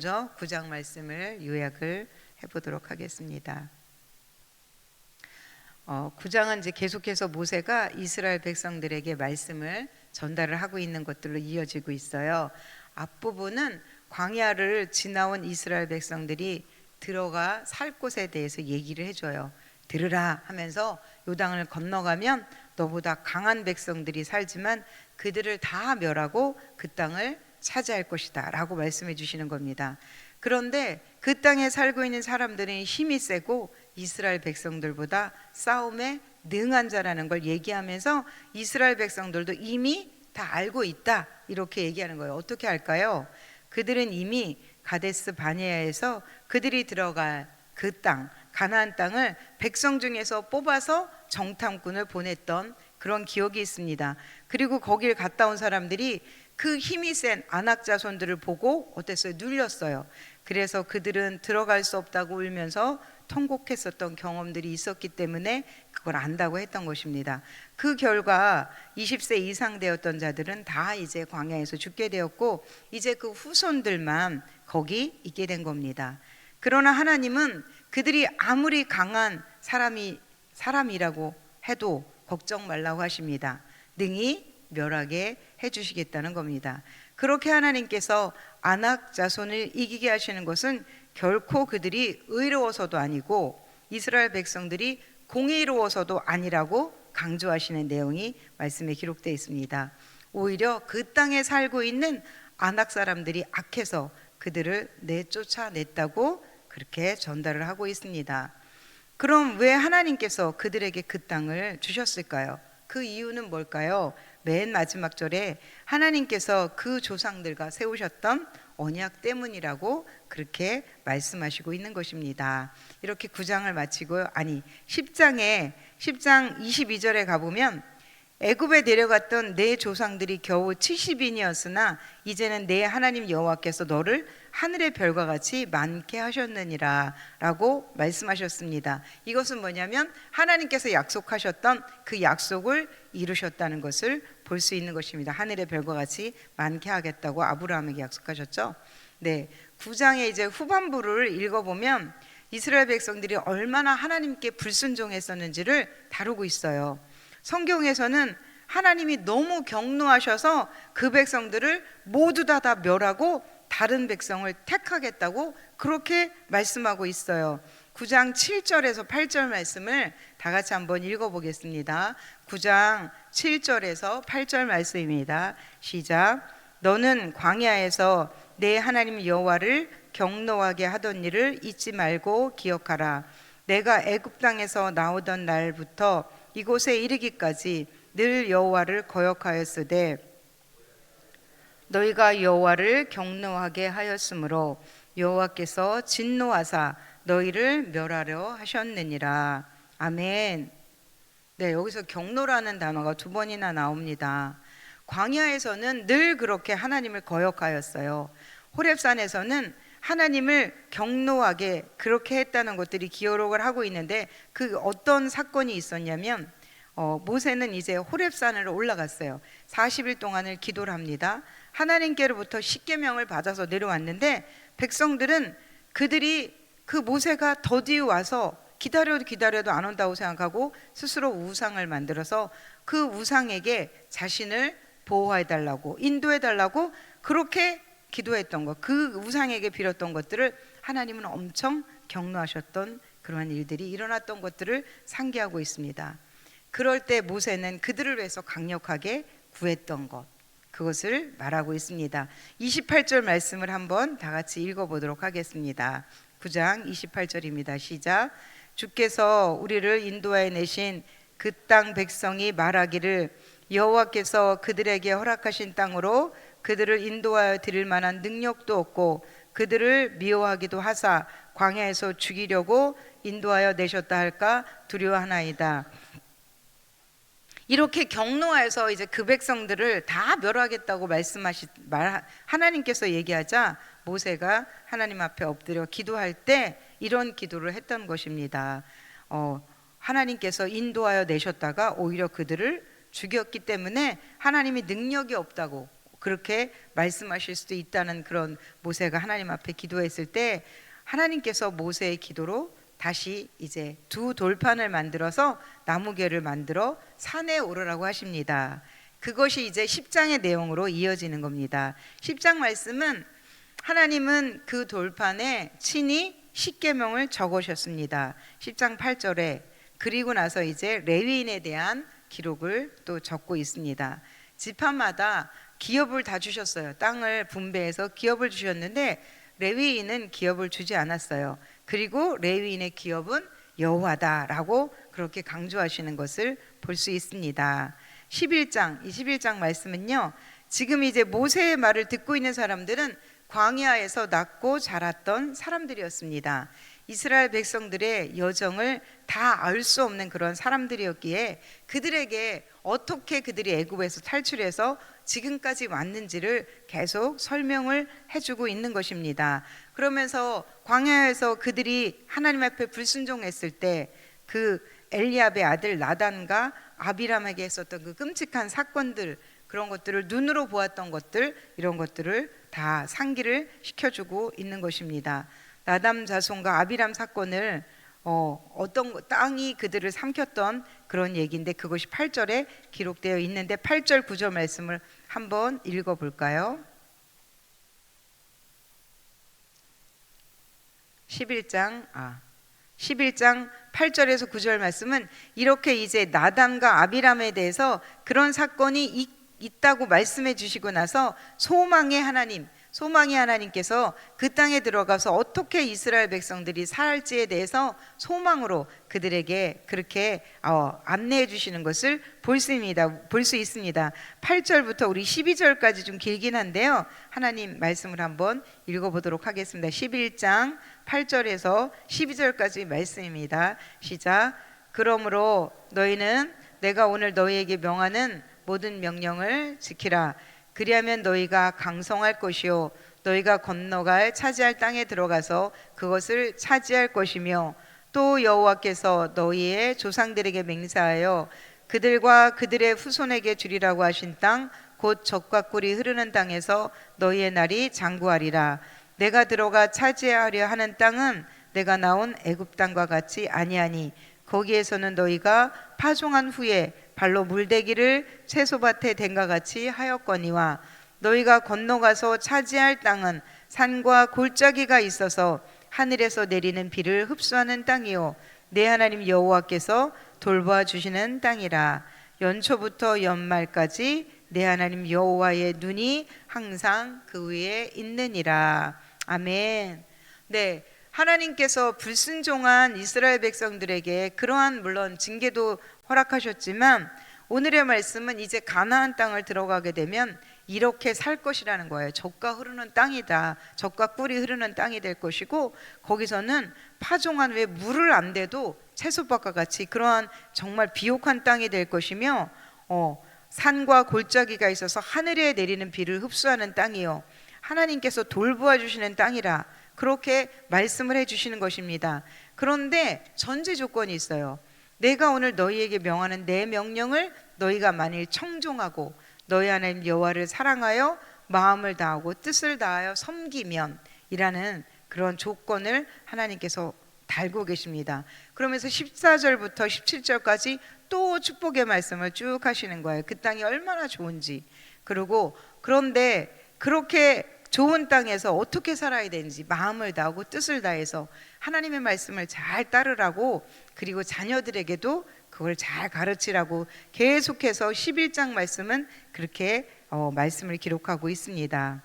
먼저 9장 말씀을 요약을 해보도록 하겠습니다. 9장은 이제 계속해서 모세가 이스라엘 백성들에게 말씀을 전달을 하고 있는 것들로 이어지고 있어요. 앞부분은 광야를 지나온 이스라엘 백성들이 들어가 살 곳에 대해서 얘기를 해줘요. 들으라 하면서 요단을 건너가면 너보다 강한 백성들이 살지만 그들을 다 멸하고 그 땅을 차지할 것이다 라고 말씀해 주시는 겁니다. 그런데 그 땅에 살고 있는 사람들은 힘이 세고 이스라엘 백성들보다 싸움에 능한 자라는 걸 얘기하면서 이스라엘 백성들도 이미 다 알고 있다 이렇게 얘기하는 거예요. 어떻게 할까요? 그들은 이미 가데스 바네아에서 그들이 들어갈 그 땅, 가나안 땅을 백성 중에서 뽑아서 정탐꾼을 보냈던 그런 기억이 있습니다. 그리고 거길 갔다 온 사람들이 그 힘이 센 아낙 자손들을 보고 어땠어요? 눌렸어요. 그래서 그들은 들어갈 수 없다고 울면서 통곡했었던 경험들이 있었기 때문에 그걸 안다고 했던 것입니다. 그 결과 20세 이상 되었던 자들은 다 이제 광야에서 죽게 되었고 이제 그 후손들만 거기 있게 된 겁니다. 그러나 하나님은 그들이 아무리 강한 사람이라고 해도 걱정 말라고 하십니다. 능히 멸하게 해주시겠다는 겁니다. 그렇게 하나님께서 아낙 자손을 이기게 하시는 것은 결코 그들이 의로워서도 아니고 이스라엘 백성들이 공의로워서도 아니라고 강조하시는 내용이 말씀에 기록되어 있습니다. 오히려 그 땅에 살고 있는 아낙 사람들이 악해서 그들을 내쫓아냈다고 그렇게 전달을 하고 있습니다. 그럼 왜 하나님께서 그들에게 그 땅을 주셨을까요? 그 이유는 뭘까요? 맨 마지막 절에 하나님께서 그 조상들과 세우셨던 언약 때문이라고 그렇게 말씀하시고 있는 것입니다. 이렇게 9장을 마치고 10장 22절에 가보면 애굽에 내려갔던 내 조상들이 겨우 70인이었으나 이제는 내 하나님 여호와께서 너를 하늘의 별과 같이 많게 하셨느니라 라고 말씀하셨습니다. 이것은 뭐냐면 하나님께서 약속하셨던 그 약속을 이루셨다는 것을 볼 수 있는 것입니다. 하늘의 별과 같이 많게 하겠다고 아브라함에게 약속하셨죠. 네, 9장의 이제 후반부를 읽어보면 이스라엘 백성들이 얼마나 하나님께 불순종했었는지를 다루고 있어요. 성경에서는 하나님이 너무 경노하셔서 그 백성들을 모두 다 멸하고 다른 백성을 택하겠다고 그렇게 말씀하고 있어요. 9장 7절에서 8절 말씀을 다 같이 한번 읽어보겠습니다. 9장 7절에서 8절 말씀입니다. 시작. 너는 광야에서 내 하나님 여호와를 경노하게 하던 일을 잊지 말고 기억하라. 내가 애굽 땅에서 나오던 날부터 이곳에 이르기까지 늘 여호와를 거역하였으되 너희가 여호와를 경노하게 하였으므로 여호와께서 진노하사 너희를 멸하려 하셨느니라. 아멘. 네, 여기서 경노라는 단어가 2번이나 나옵니다. 광야에서는 늘 그렇게 하나님을 거역하였어요. 호렙산에서는 하나님을 경노하게 그렇게 했다는 것들이 기록을 하고 있는데 그 어떤 사건이 있었냐면 모세는 이제 호렙산으로 올라갔어요. 40일 동안을 기도를 합니다. 하나님께로부터 십계명을 받아서 내려왔는데 백성들은 그들이 그 모세가 더디 와서 기다려도 안 온다고 생각하고 스스로 우상을 만들어서 그 우상에게 자신을 보호해달라고 인도해달라고 그렇게 기도했던 것, 그 우상에게 빌었던 것들을 하나님은 엄청 경노하셨던 그러한 일들이 일어났던 것들을 상기하고 있습니다. 그럴 때 모세는 그들을 위해서 강력하게 구했던 것, 그것을 말하고 있습니다. 28절 말씀을 한번 다 같이 읽어보도록 하겠습니다. 9장 28절입니다. 시작. 주께서 우리를 인도하여 내신 그 땅 백성이 말하기를 여호와께서 그들에게 허락하신 땅으로 그들을 인도하여 드릴 만한 능력도 없고 그들을 미워하기도 하사 광야에서 죽이려고 인도하여 내셨다 할까 두려워하나이다. 이렇게 경노하여서 이제 그 백성들을 다 멸하겠다고 하나님께서 얘기하자 모세가 하나님 앞에 엎드려 기도할 때 이런 기도를 했던 것입니다. 하나님께서 인도하여 내셨다가 오히려 그들을 죽였기 때문에 하나님이 능력이 없다고 그렇게 말씀하실 수도 있다는 그런 모세가 하나님 앞에 기도했을 때 하나님께서 모세의 기도로 다시 이제 두 돌판을 만들어서 나무결을 만들어 산에 오르라고 하십니다. 그것이 이제 10장의 내용으로 이어지는 겁니다. 10장 말씀은 하나님은 그 돌판에 친히 십계명을 적으셨습니다. 10장 8절에 그리고 나서 이제 레위인에 대한 기록을 또 적고 있습니다. 지파마다 기업을 다 주셨어요. 땅을 분배해서 기업을 주셨는데 레위인은 기업을 주지 않았어요. 그리고 레위인의 기업은 여호와다라고 그렇게 강조하시는 것을 볼 수 있습니다. 11장 말씀은요, 지금 이제 모세의 말을 듣고 있는 사람들은 광야에서 낳고 자랐던 사람들이었습니다. 이스라엘 백성들의 여정을 다 알 수 없는 그런 사람들이었기에 그들에게 어떻게 그들이 애굽에서 탈출해서 지금까지 왔는지를 계속 설명을 해주고 있는 것입니다. 그러면서 광야에서 그들이 하나님 앞에 불순종했을 때 그 엘리압의 아들 나단과 아비람에게 했었던 그 끔찍한 사건들, 그런 것들을 눈으로 보았던 것들, 이런 것들을 다 상기를 시켜주고 있는 것입니다. 나담 자손과 아비람 사건을 어떤 땅이 그들을 삼켰던 그런 얘기인데 그것이 8절에 기록되어 있는데 8절 9절 말씀을 한번 읽어볼까요? 11장 8절에서 9절 말씀은 이렇게 이제 나단과 아비람에 대해서 그런 사건이 있다고 말씀해 주시고 나서 소망의 하나님께서 그 땅에 들어가서 어떻게 이스라엘 백성들이 살지에 대해서 소망으로 그들에게 그렇게 안내해 주시는 것을 볼 수 있습니다. 8절부터 우리 12절까지 좀 길긴 한데요, 하나님 말씀을 한번 읽어보도록 하겠습니다. 11장 8절에서 12절까지 말씀입니다. 시작. 그러므로 너희는 내가 오늘 너희에게 명하는 모든 명령을 지키라. 그리하면 너희가 강성할 것이요 너희가 건너갈 차지할 땅에 들어가서 그것을 차지할 것이며 또 여호와께서 너희의 조상들에게 맹세하여 그들과 그들의 후손에게 주리라고 하신 땅 곧 젖과 꿀이 흐르는 땅에서 너희의 날이 장구하리라. 내가 들어가 차지하려 하는 땅은 내가 나온 애굽 땅과 같이 아니하니 거기에서는 너희가 파종한 후에 발로 물대기를 채소밭에 댄과 같이 하였거니와 너희가 건너가서 차지할 땅은 산과 골짜기가 있어서 하늘에서 내리는 비를 흡수하는 땅이요 내 하나님 여호와께서 돌보아 주시는 땅이라. 연초부터 연말까지 내 하나님 여호와의 눈이 항상 그 위에 있느니라. 아멘. 네, 하나님께서 불순종한 이스라엘 백성들에게 그러한 물론 징계도 허락하셨지만 오늘의 말씀은 이제 가나안 땅을 들어가게 되면 이렇게 살 것이라는 거예요. 젖과 흐르는 땅이다. 젖과 꿀이 흐르는 땅이 될 것이고 거기서는 파종한 후에 물을 안 대도 채소밭과 같이 그러한 정말 비옥한 땅이 될 것이며 산과 골짜기가 있어서 하늘에 내리는 비를 흡수하는 땅이요 하나님께서 돌보아 주시는 땅이라 그렇게 말씀을 해주시는 것입니다. 그런데 전제 조건이 있어요. 내가 오늘 너희에게 명하는 내 명령을 너희가 만일 청종하고 너희 하나님 여호와를 사랑하여 마음을 다하고 뜻을 다하여 섬기면 이라는 그런 조건을 하나님께서 달고 계십니다. 그러면서 14절부터 17절까지 또 축복의 말씀을 쭉 하시는 거예요. 그 땅이 얼마나 좋은지, 그리고 그런데 그렇게 좋은 땅에서 어떻게 살아야 되는지 마음을 다하고 뜻을 다해서 하나님의 말씀을 잘 따르라고, 그리고 자녀들에게도 그걸 잘 가르치라고 계속해서 11장 말씀은 그렇게 말씀을 기록하고 있습니다.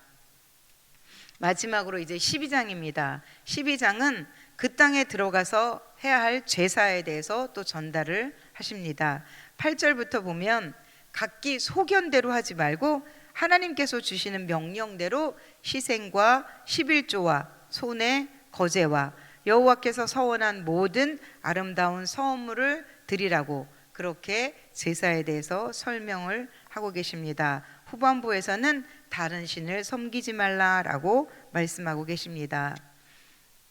마지막으로 이제 12장입니다. 12장은 그 땅에 들어가서 해야 할 제사에 대해서 또 전달을 하십니다. 8절부터 보면 각기 소견대로 하지 말고 하나님께서 주시는 명령대로 희생과 11조와 손의 거제와 여호와께서 서원한 모든 아름다운 선물을 드리라고 그렇게 제사에 대해서 설명을 하고 계십니다. 후반부에서는 다른 신을 섬기지 말라라고 말씀하고 계십니다.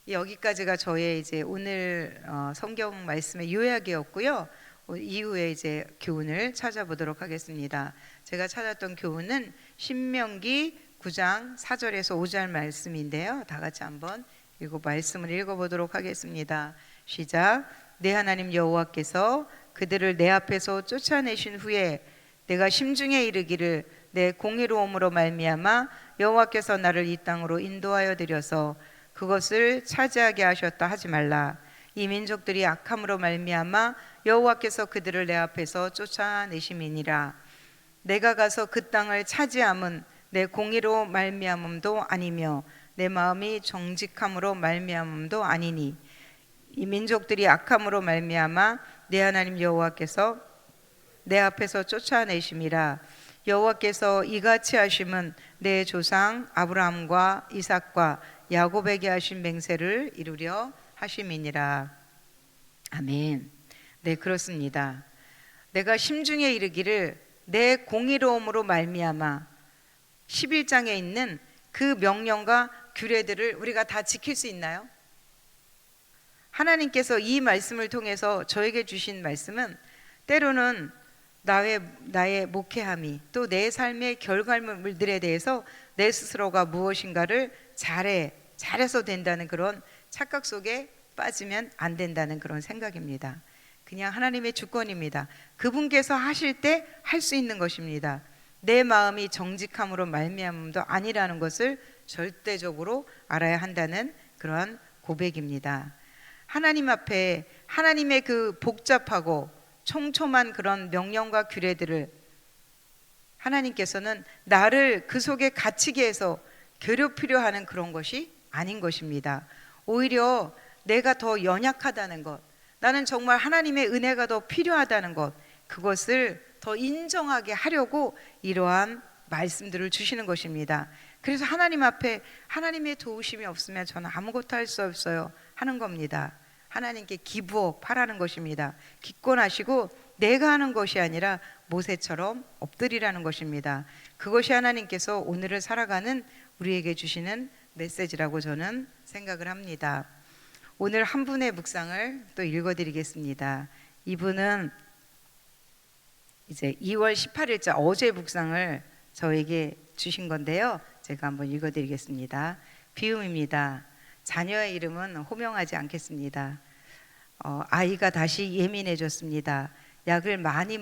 여기까지가 저의 이제 오늘 성경 말씀의 요약이었고요. 이후에 이제 교훈을 찾아보도록 하겠습니다. 제가 찾았던 교훈은 신명기 9장 4절에서 5절 말씀인데요. 다 같이 한번 말씀을 읽어보도록 하겠습니다. 시작. 내 하나님 여호와께서 그들을 내 앞에서 쫓아내신 후에 내가 심중에 이르기를 내 공의로움으로 말미암아 여호와께서 나를 이 땅으로 인도하여 들여서 그것을 차지하게 하셨다 하지 말라. 이 민족들이 악함으로 말미암아 여호와께서 그들을 내 앞에서 쫓아내심이니라. 내가 가서 그 땅을 차지함은 내 공의로 말미암음도 아니며 내 마음이 정직함으로 말미암음도 아니니 이 민족들이 악함으로 말미암아 내 하나님 여호와께서 내 앞에서 쫓아내심이라. 여호와께서 이같이 하심은 내 조상 아브라함과 이삭과 야곱에게 하신 맹세를 이루려 하심이니라. 아멘. 네, 그렇습니다. 내가 심중에 이르기를 내 공의로움으로 말미암아 11장에 있는 그 명령과 규례들을 우리가 다 지킬 수 있나요? 하나님께서 이 말씀을 통해서 저에게 주신 말씀은 때로는 나의 목회함이 또 내 삶의 결과물들에 대해서 내 스스로가 무엇인가를 잘해서 된다는 그런 착각 속에 빠지면 안 된다는 그런 생각입니다. 그냥 하나님의 주권입니다. 그분께서 하실 때 할 수 있는 것입니다. 내 마음이 정직함으로 말미암음도 아니라는 것을 절대적으로 알아야 한다는 그러한 고백입니다. 하나님 앞에 하나님의 그 복잡하고 촘촘한 그런 명령과 규례들을 하나님께서는 나를 그 속에 갇히게 해서 괴롭히려 하는 그런 것이 아닌 것입니다. 오히려 내가 더 연약하다는 것, 나는 정말 하나님의 은혜가 더 필요하다는 것, 그것을 더 인정하게 하려고 이러한 말씀들을 주시는 것입니다. 그래서 하나님 앞에 하나님의 도우심이 없으면 저는 아무것도 할 수 없어요 하는 겁니다. 하나님께 기브업 하라는 것입니다. 기권하시고 내가 하는 것이 아니라 모세처럼 엎드리라는 것입니다. 그것이 하나님께서 오늘을 살아가는 우리에게 주시는 메시지라고 저는 생각을 합니다. 오늘 한 분의 묵상을 또 읽어드리겠습니다. 이분은 이제 2월 18일자 어제 묵상을 저에게 주신 건데요. 제가 한번 읽어드리겠습니다. 비움입니다. 자녀의 이름은 호명하지 않겠습니다. 아이가 다시 예민해졌습니다. 약을 많이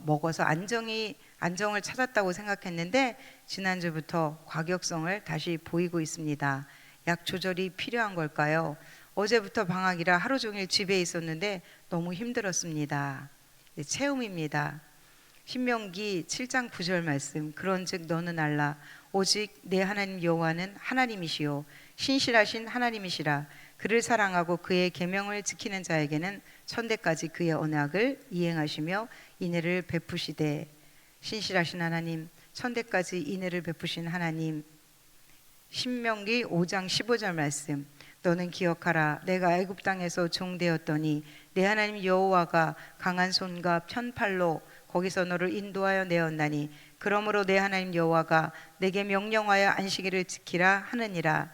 먹어서 안정을 찾았다고 생각했는데 지난주부터 과격성을 다시 보이고 있습니다. 약 조절이 필요한 걸까요? 어제부터 방학이라 하루 종일 집에 있었는데 너무 힘들었습니다. 네, 체험입니다. 신명기 7장 9절 말씀. 그런즉 너는 알라 오직 내 하나님 여호와는 하나님이시요 신실하신 하나님이시라. 그를 사랑하고 그의 계명을 지키는 자에게는 천대까지 그의 언약을 이행하시며 인애를 베푸시되. 신실하신 하나님, 천대까지 인애를 베푸신 하나님. 신명기 5장 15절 말씀. 너는 기억하라 내가 애굽 땅에서 종되었더니 내 하나님 여호와가 강한 손과 편팔로 거기서 너를 인도하여 내었나니 그러므로 내 하나님 여호와가 내게 명령하여 안식일을 지키라 하느니라.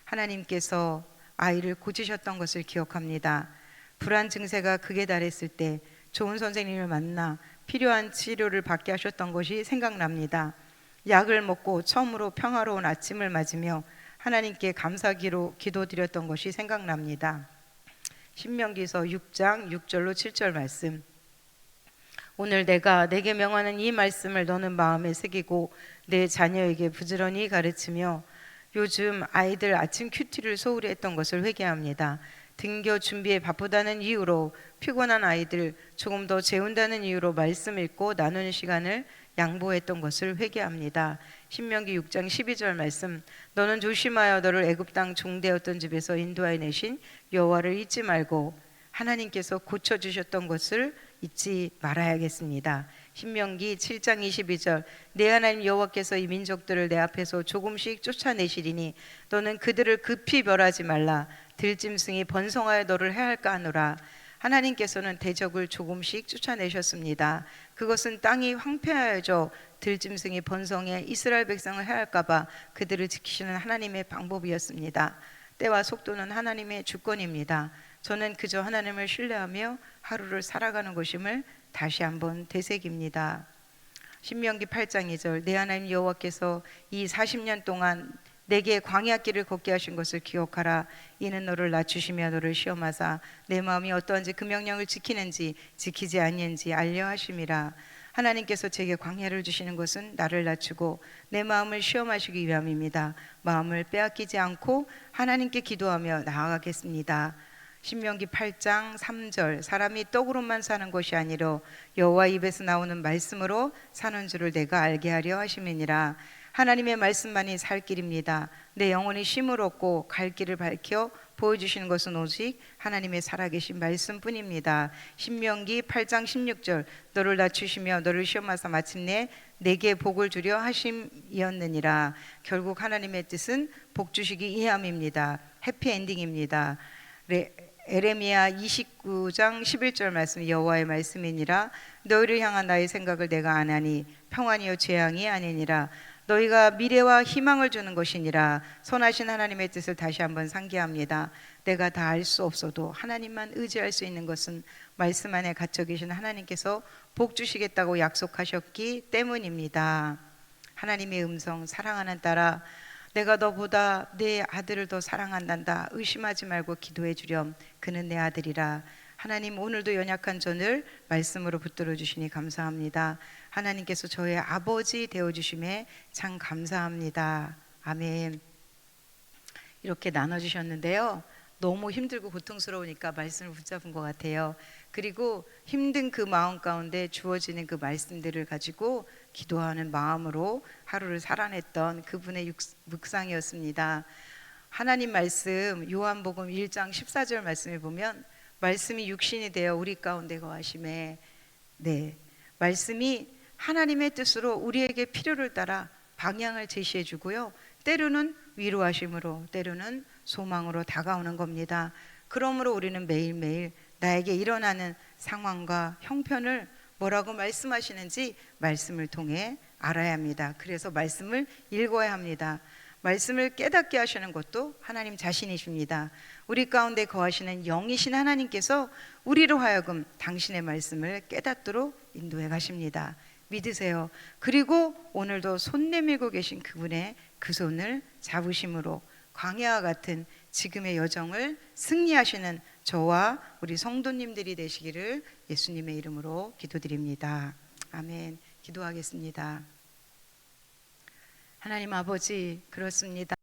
하나님께서 아이를 고치셨던 것을 기억합니다. 불안 증세가 극에 달했을 때 좋은 선생님을 만나 필요한 치료를 받게 하셨던 것이 생각납니다. 약을 먹고 처음으로 평화로운 아침을 맞으며 하나님께 감사기로 기도드렸던 것이 생각납니다. 신명기서 6장 6절로 7절 말씀. 오늘 내가 내게 명하는 이 말씀을 너는 마음에 새기고 내 자녀에게 부지런히 가르치며. 요즘 아이들 아침 큐티를 소홀히 했던 것을 회개합니다. 등교 준비에 바쁘다는 이유로 피곤한 아이들 조금 더 재운다는 이유로 말씀 읽고 나누는 시간을 양보했던 것을 회개합니다. 신명기 6장 12절 말씀. 너는 조심하여 너를 애굽 땅 종되었던 집에서 인도하여 내신 여호와를 잊지 말고 하나님께서 고쳐주셨던 것을 잊지 말아야겠습니다. 신명기 7장 22절. 내 하나님 여호와께서 이 민족들을 내 앞에서 조금씩 쫓아내시리니 너는 그들을 급히 멸하지 말라. 들짐승이 번성하여 너를 해할까 하노라. 하나님께서는 대적을 조금씩 쫓아내셨습니다. 그것은 땅이 황폐하여져 들짐승이 번성해 이스라엘 백성을 해할까 봐 그들을 지키시는 하나님의 방법이었습니다. 때와 속도는 하나님의 주권입니다. 저는 그저 하나님을 신뢰하며 하루를 살아가는 것임을 다시 한번 되새깁니다. 신명기 8장 2절 내 하나님 여호와께서 이 40년 동안 내게 광야길을 걷게 하신 것을 기억하라. 이는 너를 낮추시며 너를 시험하사 내 마음이 어떠한지 그 명령을 지키는지 지키지 아니한지 알려 하심이라. 하나님께서 제게 광야를 주시는 것은 나를 낮추고 내 마음을 시험하시기 위함입니다. 마음을 빼앗기지 않고 하나님께 기도하며 나아가겠습니다. 신명기 8장 3절 사람이 떡으로만 사는 것이 아니라 여호와 입에서 나오는 말씀으로 사는 줄을 내가 알게 하려 하심이니라. 하나님의 말씀만이 살 길입니다. 내 영혼이 쉼을 얻고 갈 길을 밝혀 보여주시는 것은 오직 하나님의 살아계신 말씀뿐입니다. 신명기 8장 16절 너를 낮추시며 너를 시험하사 마침내 내게 복을 주려 하심이었느니라. 결국 하나님의 뜻은 복 주시기 위함입니다. 해피엔딩입니다. 에레미야 29장 11절 말씀 여호와의 말씀이니라. 너희를 향한 나의 생각을 내가 아나니 평안이요 재앙이 아니니라. 너희가 미래와 희망을 주는 것이니라. 선하신 하나님의 뜻을 다시 한번 상기합니다. 내가 다 알 수 없어도 하나님만 의지할 수 있는 것은 말씀 안에 갇혀 계신 하나님께서 복 주시겠다고 약속하셨기 때문입니다. 하나님의 음성 사랑하는 딸아 내가 너보다 내 아들을 더 사랑한단다. 의심하지 말고 기도해 주렴. 그는 내 아들이라. 하나님 오늘도 연약한 저를 말씀으로 붙들어 주시니 감사합니다. 하나님께서 저의 아버지 되어 주심에 참 감사합니다. 아멘. 이렇게 나눠 주셨는데요. 너무 힘들고 고통스러우니까 말씀을 붙잡은 것 같아요. 그리고 힘든 그 마음 가운데 주어지는 그 말씀들을 가지고 기도하는 마음으로 하루를 살아냈던 그분의 묵상이었습니다. 하나님 말씀 요한복음 1장 14절 말씀에 보면 말씀이 육신이 되어 우리 가운데 거하심에 말씀이 하나님의 뜻으로 우리에게 필요를 따라 방향을 제시해 주고요. 때로는 위로하심으로 때로는 소망으로 다가오는 겁니다. 그러므로 우리는 매일매일 나에게 일어나는 상황과 형편을 뭐라고 말씀하시는지 말씀을 통해 알아야 합니다. 그래서 말씀을 읽어야 합니다. 말씀을 깨닫게 하시는 것도 하나님 자신이십니다. 우리 가운데 거하시는 영이신 하나님께서 우리로 하여금 당신의 말씀을 깨닫도록 인도해 가십니다. 믿으세요. 그리고 오늘도 손 내밀고 계신 그분의 그 손을 잡으심으로 광야와 같은 지금의 여정을 승리하시는 저와 우리 성도님들이 되시기를 예수님의 이름으로 기도드립니다. 아멘. 기도하겠습니다. 하나님 아버지, 그렇습니다.